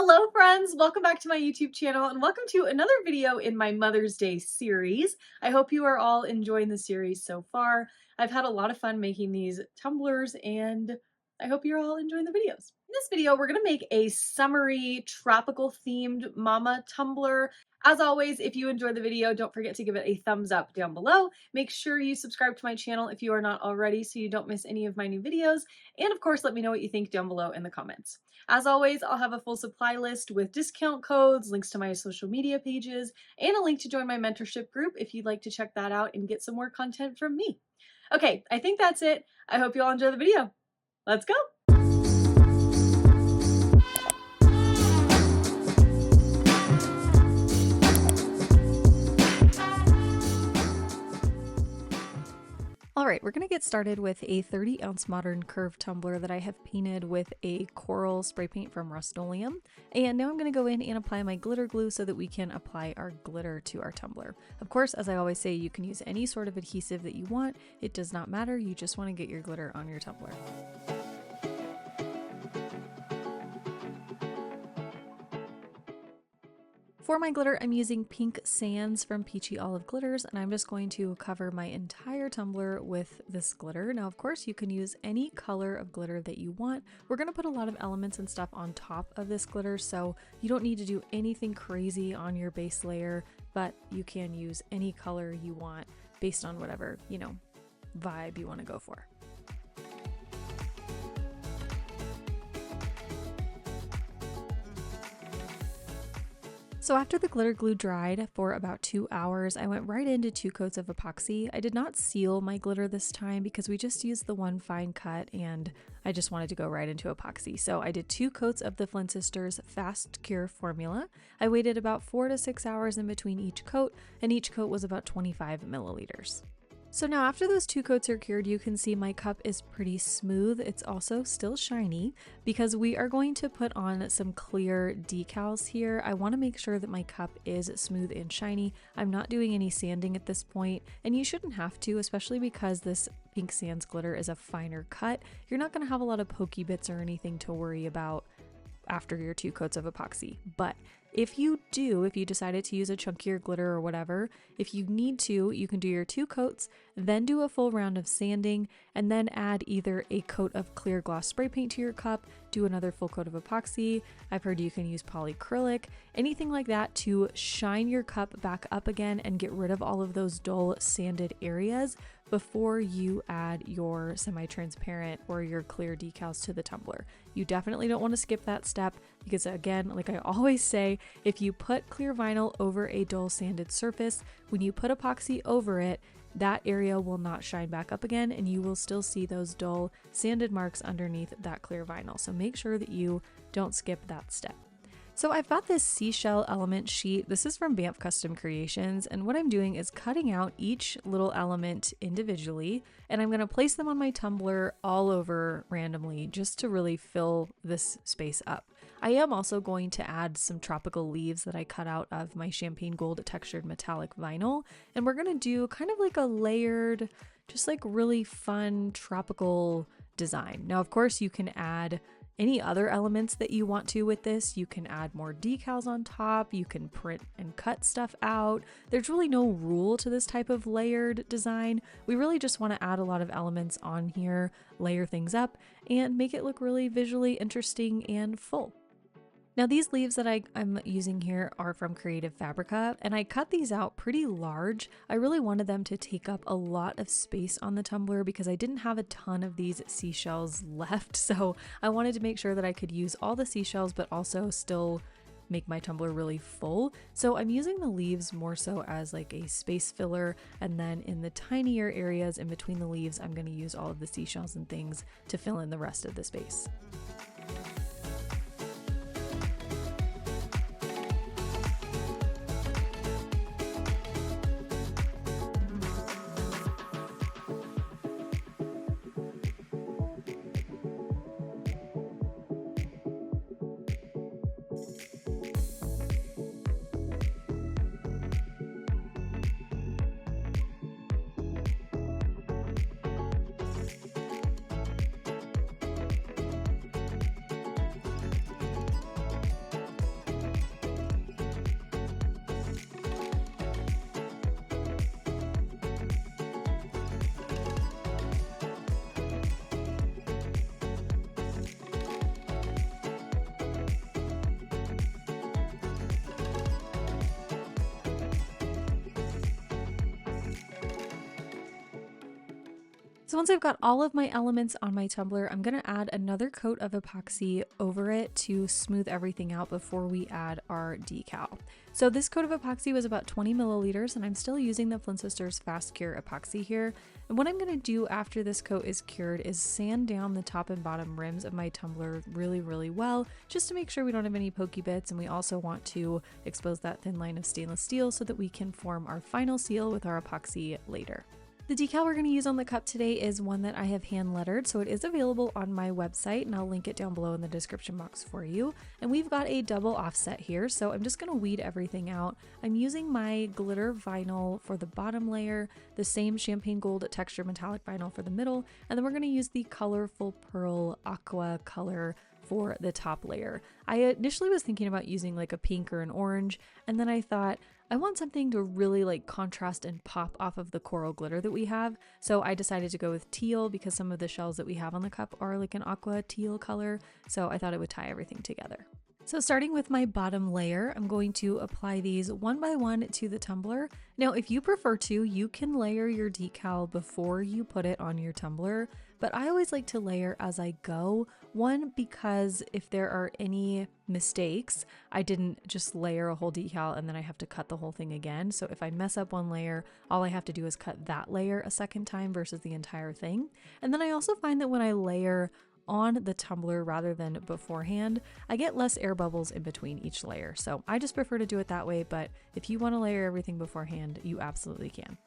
Hello friends, welcome back to my YouTube channel and welcome to another video in my Mother's Day series. I hope you are all enjoying the series so far. I've had a lot of fun making these tumblers and I hope you're all enjoying the videos. In this video, we're gonna make a summery, tropical themed mama tumbler. As always, if you enjoyed the video, don't forget to give it a thumbs up down below. Make sure you subscribe to my channel if you are not already so you don't miss any of my new videos. And of course, let me know what you think down below in the comments. As always, I'll have a full supply list with discount codes, links to my social media pages, and a link to join my mentorship group if you'd like to check that out and get some more content from me. Okay, I think that's it. I hope you all enjoy the video. Let's go! Alright, we're going to get started with a 30-ounce modern curved tumbler that I have painted with a coral spray paint from Rust-Oleum. And now I'm going to go in and apply my glitter glue so that we can apply our glitter to our tumbler. Of course, as I always say, you can use any sort of adhesive that you want. It does not matter, you just want to get your glitter on your tumbler. For my glitter, I'm using Pink Sands from Peachy Olive Glitters, and I'm just going to cover my entire tumbler with this glitter. Now, of course, you can use any color of glitter that you want. We're going to put a lot of elements and stuff on top of this glitter, so you don't need to do anything crazy on your base layer, but you can use any color you want based on whatever, vibe you want to go for. So after the glitter glue dried for about 2 hours, I went right into 2 coats of epoxy. I did not seal my glitter this time because we just used the one fine cut and I just wanted to go right into epoxy. So I did 2 coats of the Flynn Sisters Fast Cure formula. I waited about 4 to 6 hours in between each coat, and each coat was about 25 milliliters. So now after those 2 coats are cured, you can see my cup is pretty smooth. It's also still shiny because we are going to put on some clear decals here. I want to make sure that my cup is smooth and shiny. I'm not doing any sanding at this point, and you shouldn't have to, especially because this Pink Sands glitter is a finer cut. You're not going to have a lot of pokey bits or anything to worry about after your 2 coats of epoxy. But if you decided to use a chunkier glitter or whatever, if you need to, you can do your 2 coats, then do a full round of sanding, and then add either a coat of clear gloss spray paint to your cup, do another full coat of epoxy. I've heard you can use polyacrylic, anything like that to shine your cup back up again and get rid of all of those dull sanded areas before you add your semi-transparent or your clear decals to the tumbler. You definitely don't want to skip that step because, again, like I always say, if you put clear vinyl over a dull sanded surface, when you put epoxy over it, that area will not shine back up again and you will still see those dull sanded marks underneath that clear vinyl. So make sure that you don't skip that step. So I've got this seashell element sheet. This is from BAMF Custom Creations, and what I'm doing is cutting out each little element individually, and I'm going to place them on my tumbler all over randomly just to really fill this space up. I am also going to add some tropical leaves that I cut out of my champagne gold textured metallic vinyl, and we're going to do kind of like a layered, just like really fun tropical design. Now, of course, you can add any other elements that you want to with this. You can add more decals on top, you can print and cut stuff out. There's really no rule to this type of layered design. We really just want to add a lot of elements on here, layer things up, and make it look really visually interesting and full. Now these leaves that I'm using here are from Creative Fabrica, and I cut these out pretty large. I really wanted them to take up a lot of space on the tumbler because I didn't have a ton of these seashells left, so I wanted to make sure that I could use all the seashells but also still make my tumbler really full. So I'm using the leaves more so as like a space filler, and then in the tinier areas in between the leaves, I'm going to use all of the seashells and things to fill in the rest of the space. So once I've got all of my elements on my tumbler, I'm going to add another coat of epoxy over it to smooth everything out before we add our decal. So this coat of epoxy was about 20 milliliters, and I'm still using the Flynn Sisters Fast Cure epoxy here. And what I'm going to do after this coat is cured is sand down the top and bottom rims of my tumbler really well, just to make sure we don't have any pokey bits. And we also want to expose that thin line of stainless steel so that we can form our final seal with our epoxy later. The decal we're going to use on the cup today is one that I have hand lettered, so it is available on my website, and I'll link it down below in the description box for you. And we've got a double offset here, so I'm just going to weed everything out. I'm using my glitter vinyl for the bottom layer, the same champagne gold texture metallic vinyl for the middle, and then we're going to use the colorful pearl aqua color for the top layer. I initially was thinking about using like a pink or an orange, and then I thought, I want something to really like contrast and pop off of the coral glitter that we have. So I decided to go with teal because some of the shells that we have on the cup are like an aqua teal color. So I thought it would tie everything together. So starting with my bottom layer, I'm going to apply these one by one to the tumbler. Now, if you prefer to, you can layer your decal before you put it on your tumbler, but I always like to layer as I go. One, because if there are any mistakes, I didn't just layer a whole decal and then I have to cut the whole thing again. So if I mess up one layer, all I have to do is cut that layer a second time versus the entire thing. And then I also find that when I layer on the tumbler rather than beforehand, I get less air bubbles in between each layer. So I just prefer to do it that way, but if you want to layer everything beforehand, you absolutely can.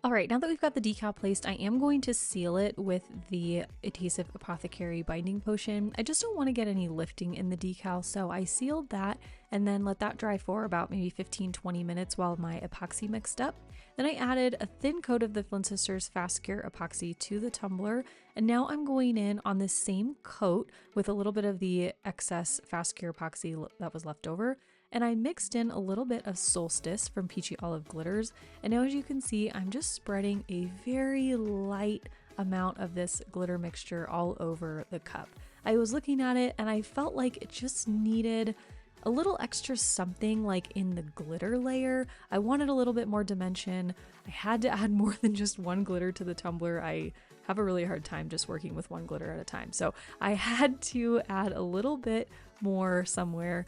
All right, now that we've got the decal placed, I am going to seal it with the Adhesive Apothecary binding potion. I just don't want to get any lifting in the decal, so I sealed that and then let that dry for about maybe 15-20 minutes while my epoxy mixed up. Then I added a thin coat of the Flynn Sisters Fast Cure epoxy to the tumbler, and now I'm going in on this same coat with a little bit of the excess Fast Cure epoxy that was left over. And I mixed in a little bit of Solstice from Peachy Olive Glitters. And now as you can see, I'm just spreading a very light amount of this glitter mixture all over the cup. I was looking at it and I felt like it just needed a little extra something like in the glitter layer. I wanted a little bit more dimension. I had to add more than just one glitter to the tumbler. I have a really hard time just working with one glitter at a time. So I had to add a little bit more somewhere.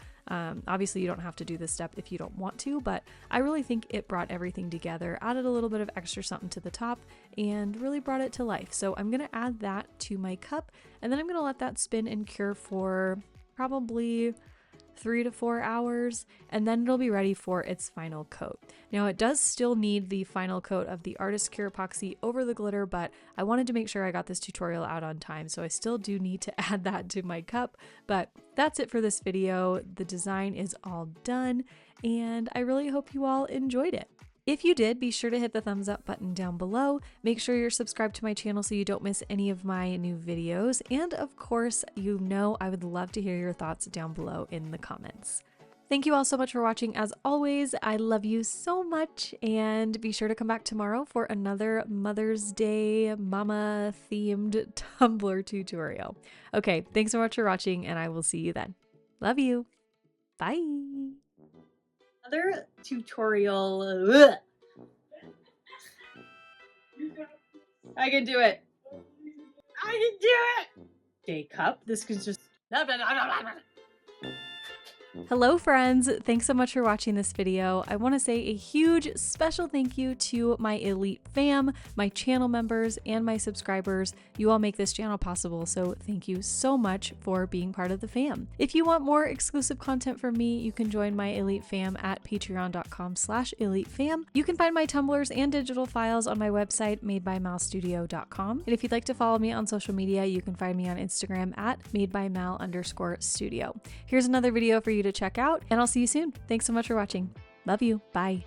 Obviously you don't have to do this step if you don't want to, but I really think it brought everything together, added a little bit of extra something to the top, and really brought it to life. So I'm going to add that to my cup, and then I'm going to let that spin and cure for probably 3 to 4 hours, and then it'll be ready for its final coat. Now it does still need the final coat of the Artist Cure epoxy over the glitter, but I wanted to make sure I got this tutorial out on time, so I still do need to add that to my cup. But that's it for this video. The design is all done, and I really hope you all enjoyed it. If you did, be sure to hit the thumbs up button down below. Make sure you're subscribed to my channel so you don't miss any of my new videos. And of course, you know I would love to hear your thoughts down below in the comments. Thank you all so much for watching. As always, I love you so much, and be sure to come back tomorrow for another Mother's Day mama themed Tumbler tutorial. Okay, thanks so much for watching, and I will see you then. Love you. Bye. Another tutorial. Ugh. I can do it. I can do it. Day cup. This can just. Hello friends! Thanks so much for watching this video. I want to say a huge special thank you to my elite fam, my channel members, and my subscribers. You all make this channel possible, so thank you so much for being part of the fam. If you want more exclusive content from me, you can join my elite fam at patreon.com/elitefam. You can find my tumblers and digital files on my website madebymalstudio.com. And if you'd like to follow me on social media, you can find me on Instagram at madebymal_studio. Here's another video for you to check out, and I'll see you soon. Thanks so much for watching. Love you. Bye.